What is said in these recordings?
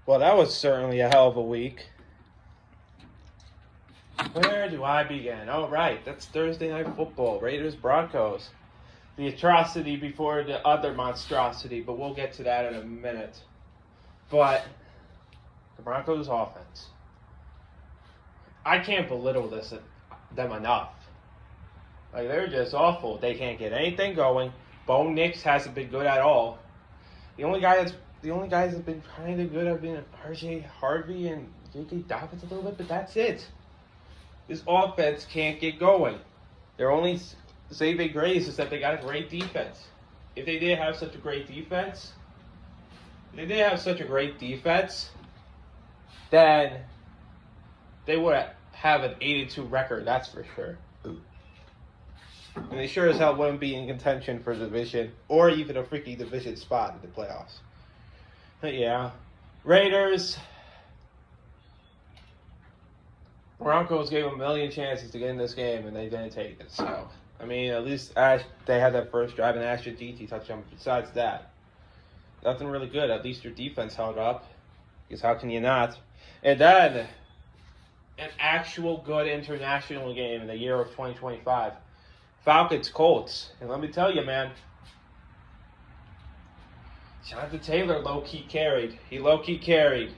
Well, that was certainly a hell of a week. Where do I begin? Oh, right. That's Thursday Night Football. Raiders Broncos. The atrocity before the other monstrosity, but we'll get to that in a minute. But the Broncos offense. I can't belittle them enough. Like, they're just awful. They can't get anything going. Bo Nix hasn't been good at all. The only guys that's been kind of good have been RJ Harvey and J.K. Dobbins a little bit, but that's it. This offense can't get going. Their only saving grace is that they got a great defense. If they did have such a great defense, then they would have an 8-2 record, that's for sure. And they sure as hell wouldn't be in contention for the division or even a freaking division spot in the playoffs. But yeah, Raiders. Broncos gave them a million chances to get in this game, and they didn't take it. So, I mean, at least they had that first drive and Ashton GT touchdown. Besides that, nothing really good. At least your defense held up. Because how can you not? And then, an actual good international game in the year of 2025. Falcons-Colts. And let me tell you, man, Jonathan Taylor low-key carried. He low-key carried.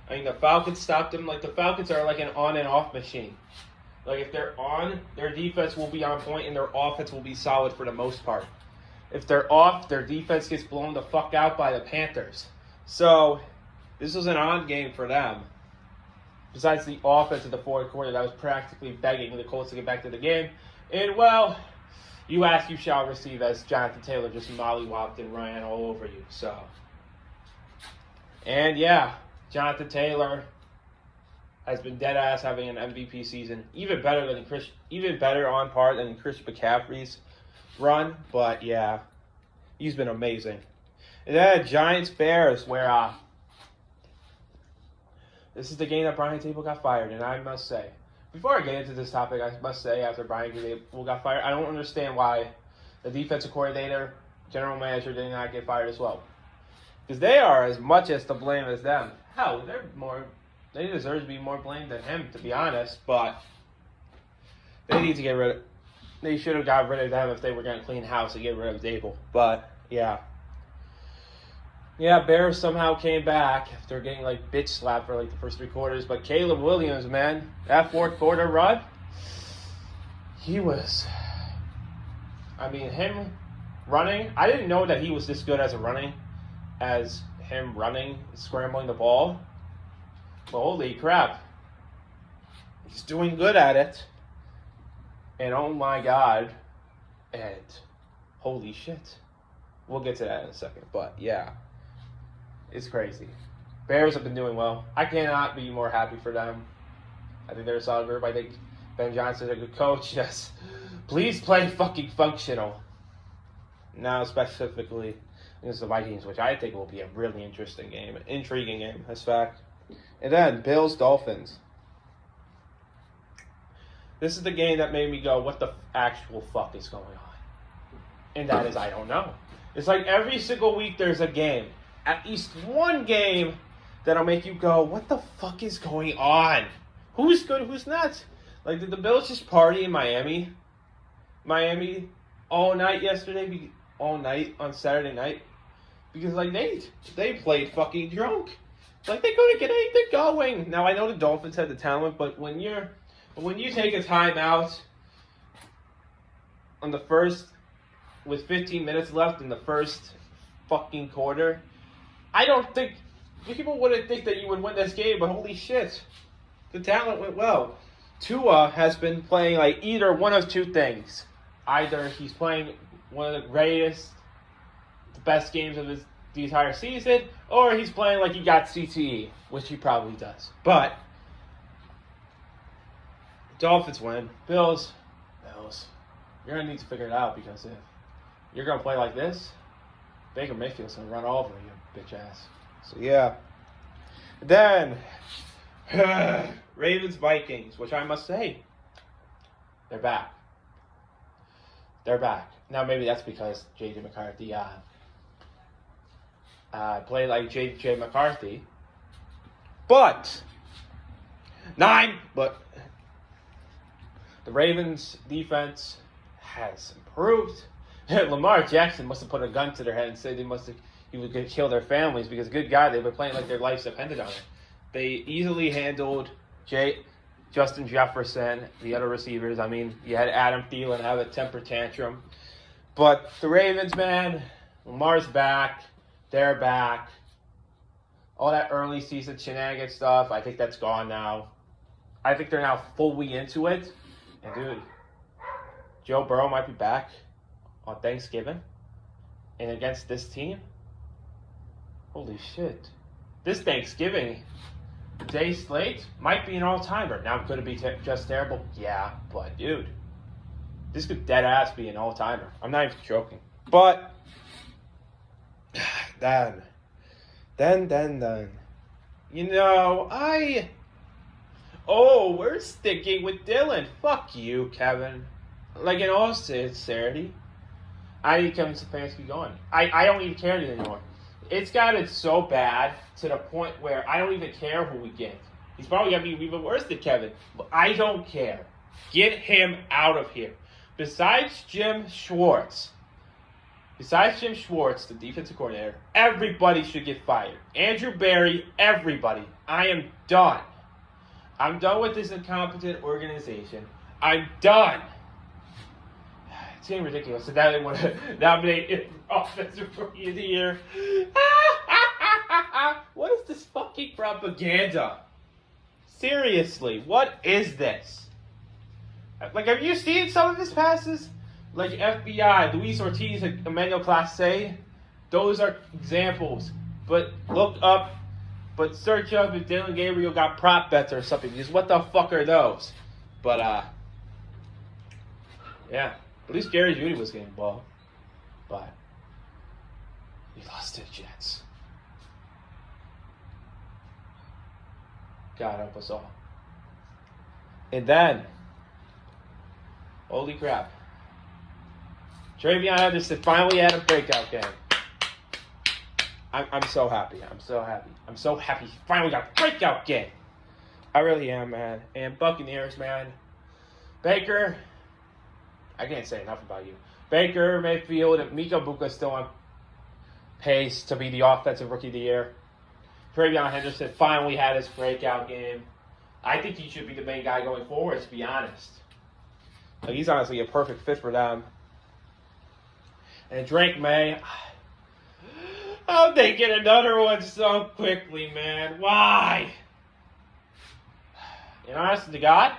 I mean, the Falcons stopped him. Like, the Falcons are like an on and off machine. Like, if they're on, their defense will be on point and their offense will be solid for the most part. If they're off, their defense gets blown the fuck out by the Panthers. So, this was an on game for them. Besides the offense in the fourth quarter that was practically begging the Colts to get back to the game. And, well, you ask, you shall receive, as Jonathan Taylor just mollywopped and ran all over you. So, and yeah, Jonathan Taylor has been dead ass having an MVP season, even better on par than Chris McCaffrey's run. But yeah, he's been amazing. And then Giants Bears, where this is the game that Brian Table got fired, and I must say, before I get into this topic, I must say after Brian Table got fired, I don't understand why the defensive coordinator, general manager did not get fired as well. Because they are as much as to blame as them. Hell, they deserve to be more blamed than him, to be honest, but they should have got rid of them if they were going to clean house and get rid of Dable. But, yeah. Yeah, Bears somehow came back after getting, like, bitch slapped for, like, the first three quarters. But Caleb Williams, man, that fourth quarter run, him running, I didn't know that he was this good as him running, scrambling the ball. But holy crap. He's doing good at it. And oh my god. And holy shit. We'll get to that in a second. But yeah. It's crazy. Bears have been doing well. I cannot be more happy for them. I think they're a solid group. I think Ben Johnson's a good coach. Yes. Please play fucking functional. Now specifically against the Vikings, which I think will be a really interesting game. An intriguing game, that's fact. And then Bills-Dolphins. This is the game that made me go, what the actual fuck is going on? And that is, I don't know. It's like every single week there's a game. At least one game that'll make you go, what the fuck is going on? Who's good, who's not? Like, did the Bills just party in Miami? All night yesterday? All night on Saturday night? Because, like, they played fucking drunk. Like, they couldn't get anything going. Now, I know the Dolphins had the talent, but when you take a timeout on the first, with 15 minutes left in the first fucking quarter, I don't think, people wouldn't think that you would win this game, but holy shit, the talent went well. Tua has been playing like either one of two things. Either he's playing one of the best games of the entire season, or he's playing like he got CTE, which he probably does. But Dolphins win. Bills, you're going to need to figure it out, because if you're going to play like this, Baker Mayfield's going to run all over you, bitch ass. So, yeah. Then, Ravens-Vikings, which I must say, they're back. Now, maybe that's because J.J. McCarthy played like J.J. McCarthy, But 9. But the Ravens' defense has improved. Lamar Jackson must have put a gun to their head and said he would kill their families because good guy, they've been playing like their lives depended on it. They easily handled Justin Jefferson, the other receivers. I mean, you had Adam Thielen have a temper tantrum. But the Ravens, man, Lamar's back. They're back. All that early season shenanigans stuff, I think that's gone now. I think they're now fully into it. And, dude, Joe Burrow might be back on Thanksgiving. And against this team, holy shit. This Thanksgiving day slate might be an all-timer. Now, could it be just terrible? Yeah, but, dude, this could dead-ass be an all-timer. I'm not even joking. But, then, you know, we're sticking with Dylan. Fuck you, Kevin. Like, in all sincerity, I need Kevin Stefanski going. I don't even care anymore. It's gotten so bad to the point where I don't even care who we get. He's probably going to be even worse than Kevin. But I don't care. Get him out of here. Besides Jim Schwartz, the defensive coordinator, everybody should get fired. Andrew Berry, everybody. I am done. I'm done with this incompetent organization. I'm done. It's getting ridiculous. So now they want to nominate Offensive Rookie of the Year. What is this fucking propaganda? Seriously, what is this? Like, have you seen some of his passes? Like FBI, Luis Ortiz, and Emmanuel Clase? Those are examples. But search up if Dylan Gabriel got prop bets or something. Because what the fuck are those? But, yeah. At least Jerry Jeudy was getting the ball. But he lost to the Jets. God help us all. And then, holy crap. TreVeyon Henderson finally had a breakout game. I'm so happy. I'm so happy. He finally got a breakout game. I really am, man. And Buccaneers, man. Baker, I can't say enough about you. Baker Mayfield and Mika Buka still on pace to be the Offensive Rookie of the Year. TreVeyon Henderson finally had his breakout game. I think he should be the main guy going forward, to be honest. Like, he's honestly a perfect fit for them. And Drake May, how'd they get another one so quickly, man? Why? And honest to God,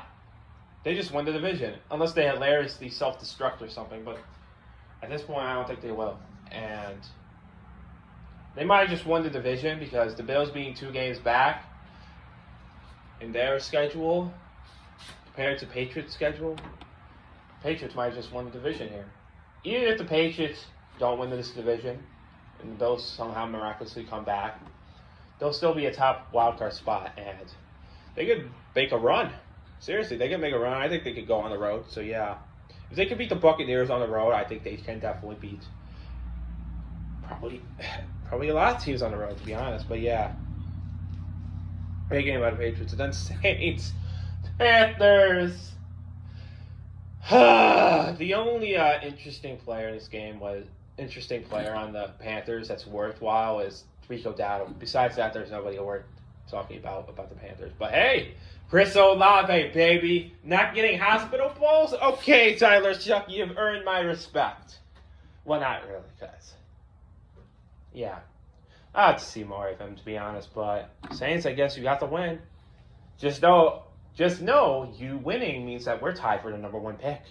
they just won the division. Unless they hilariously self-destruct or something. But at this point, I don't think they will. And they might have just won the division because the Bills being 2 games back in their schedule compared to Patriots' schedule, Patriots might have just won the division here. Even if the Patriots don't win this division and the Bills somehow miraculously come back, they'll still be a top wildcard spot and they could make a run. Seriously, they could make a run. I think they could go on the road. So, yeah. If they could beat the Buccaneers on the road, I think they can definitely beat probably a lot of teams on the road, to be honest. But, yeah. Big game about the Patriots. And then Saints, Panthers. The only interesting player in this game on the Panthers that's worthwhile is Rico Dowdle. Besides that, there's nobody worth talking about the Panthers. But hey, Chris Olave, baby, not getting hospital balls? Okay, Tyler Shuck, you've earned my respect. Well, not really, because, yeah, I'd like to see more of him, to be honest. But Saints, I guess you got to win. Just know you winning means that we're tied for the number 1 pick.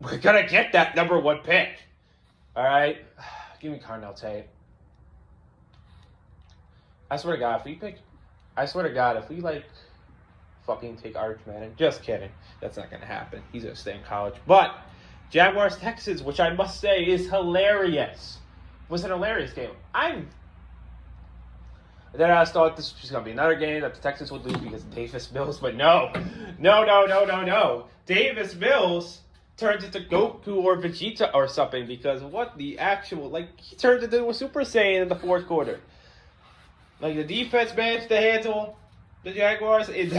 We're going to get that number 1 pick. All right? Give me Carnell Tate. I swear to God, if we fucking take Arch Manning, just kidding. That's not going to happen. He's going to stay in college. But Jaguars Texans, which I must say is hilarious. Was an hilarious game. Then I thought this was going to be another game that the Texans would lose because of Davis Mills, but no. Davis Mills turned into Goku or Vegeta or something because what the actual, he turned into a Super Saiyan in the 4th quarter. Like, the defense managed to handle the Jaguars, and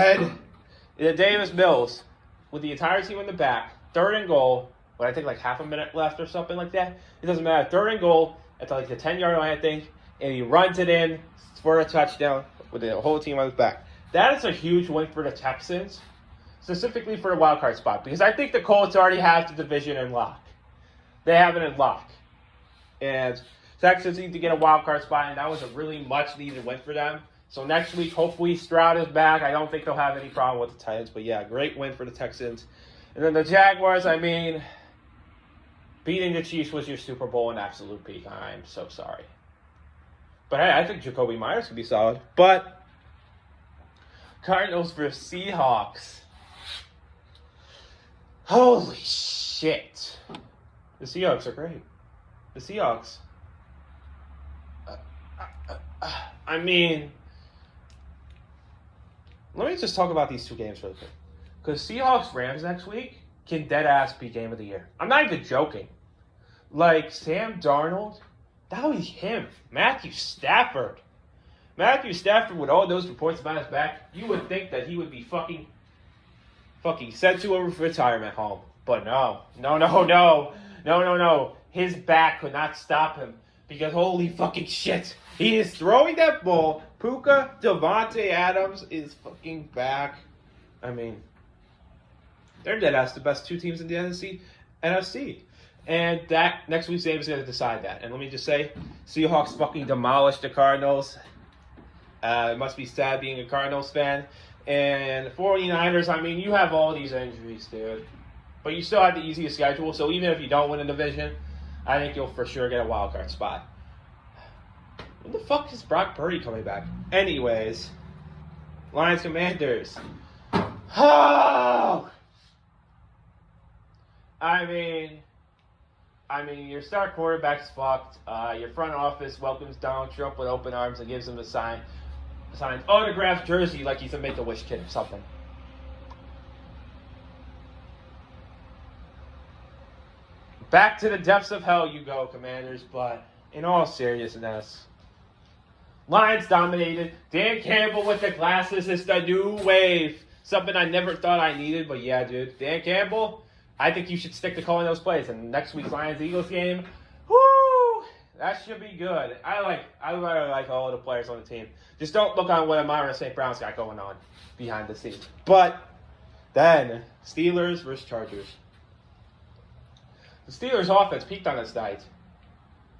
then Davis Mills, with the entire team in the back, 3rd and goal, but I think like half a minute left or something like that. It doesn't matter. 3rd and goal at like the 10-yard line, I think, and he runs it in for a touchdown with the whole team on his back. That is a huge win for the Texans, specifically for the wild card spot, because I think the Colts already have the division in lock. They have it in lock. And Texans need to get a wild card spot, and that was a really much needed win for them. So next week, hopefully Stroud is back. I don't think they'll have any problem with the Titans, but yeah, great win for the Texans. And then the Jaguars, I mean, beating the Chiefs was your Super Bowl in absolute peak. I'm so sorry. But hey, I think Jacoby Myers could be solid. But Cardinals versus Seahawks. Holy shit. The Seahawks are great. The Seahawks. I mean, let me just talk about these two games really quick. Because Seahawks-Rams next week can dead-ass be game of the year. I'm not even joking. Like, Sam Darnold, that would be him. Matthew Stafford. Matthew Stafford, with all those reports about his back, you would think that he would be fucking sent to a retirement home. But no. His back could not stop him. Because holy fucking shit. He is throwing that ball. Puka Devontae Adams is fucking back. I mean, they're dead ass the best two teams in the NFC. And that next week's game is going to decide that. And let me just say, Seahawks fucking demolished the Cardinals. It must be sad being a Cardinals fan. And 49ers, I mean, you have all these injuries, dude. But you still have the easiest schedule. So even if you don't win a division, I think you'll for sure get a wild card spot. When the fuck is Brock Purdy coming back? Anyways, Lions Commanders. Oh! I mean, your star quarterback's fucked. Your front office welcomes Donald Trump with open arms and gives him a signed autographed jersey like he's a Make-A-Wish kid or something. Back to the depths of hell you go, Commanders, but in all seriousness, Lions dominated. Dan Campbell with the glasses is the new wave. Something I never thought I needed, but yeah, dude. Dan Campbell, I think you should stick to calling those plays. And next week's Lions-Eagles game, whoo, that should be good. I really like all of the players on the team. Just don't look on what Amara St. Brown's got going on behind the scenes. But then, Steelers versus Chargers. The Steelers' offense peaked on this night.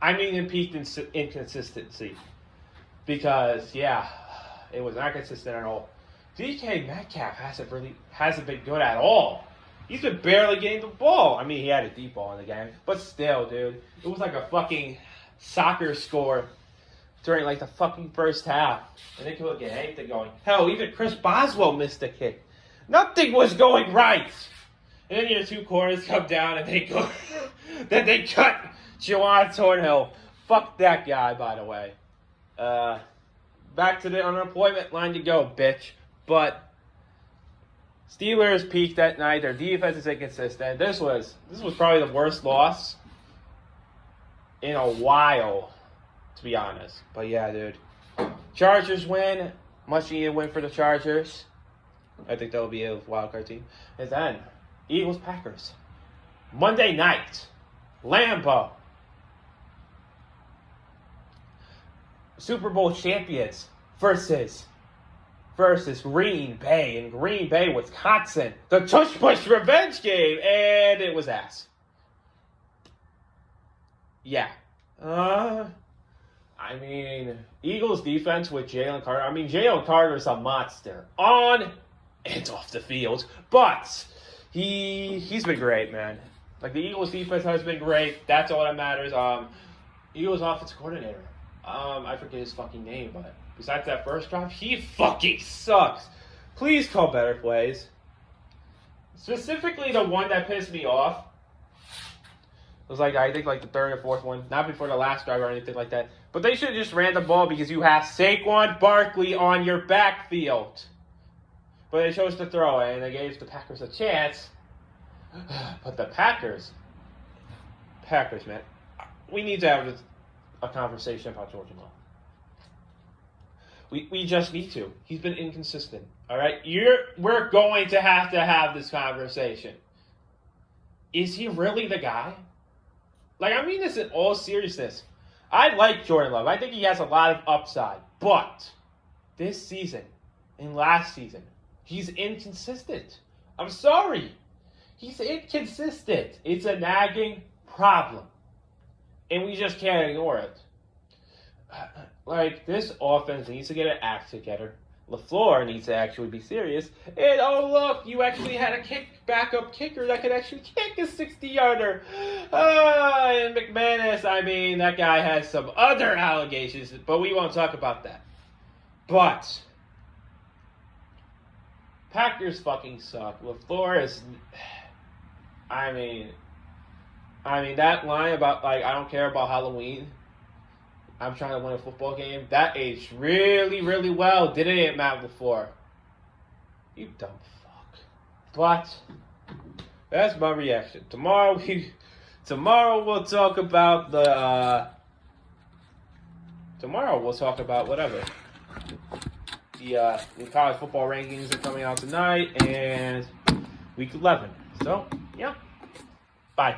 I mean, it peaked in inconsistency. Because, yeah, it was not consistent at all. DK Metcalf hasn't been good at all. He's been barely getting the ball. I mean, he had a deep ball in the game. But still, dude, it was like a fucking soccer score during, like, the fucking first half. And they couldn't get anything going. Hell, even Chris Boswell missed a kick. Nothing was going right. And then your two corners come down and they go. Then they cut Juwan Thornhill. Fuck that guy, by the way. Back to the unemployment line you go, bitch. But Steelers peaked that night. Their defense is inconsistent. This was probably the worst loss in a while, to be honest. But yeah, dude. Chargers win. Much needed win for the Chargers. I think that'll be a wildcard team. And then Eagles-Packers. Monday night. Lambeau. Super Bowl champions versus Green Bay in Green Bay, Wisconsin. The Tush Push revenge game, and it was ass. Yeah. I mean, Eagles defense with Jalen Carter. I mean, Jalen Carter's a monster on and off the field, but he's been great, man. Like, the Eagles defense has been great. That's all that matters. Eagles offensive coordinator. I forget his fucking name, but besides that first drive, he fucking sucks. Please call better plays. Specifically, the one that pissed me off was I think the third or fourth one, not before the last drive or anything like that. But they should have just ran the ball because you have Saquon Barkley on your backfield. But they chose to throw it, and they gave the Packers a chance. But the Packers, man, we need to have a conversation about Georgia Love. We just need to. He's been inconsistent. All right, we're going to have this conversation. Is he really the guy? Like, I mean this in all seriousness. I like Jordan Love. I think he has a lot of upside. But this season and last season, he's inconsistent. I'm sorry. He's inconsistent. It's a nagging problem. And we just can't ignore it. Like, this offense needs to get an act together. LaFleur needs to actually be serious. And, oh, look, you actually had a backup kicker that could actually kick a 60-yarder. And McManus, I mean, that guy has some other allegations, but we won't talk about that. But Packers fucking suck. LaFleur is... I mean, that line about, like, I don't care about Halloween. I'm trying to win a football game. That aged really, really well, didn't it, Matt LaFleur? You dumb fuck. But that's my reaction. Tomorrow we'll talk about the. Tomorrow we'll talk about whatever. The college football rankings are coming out tonight and week 11. So yeah. Bye.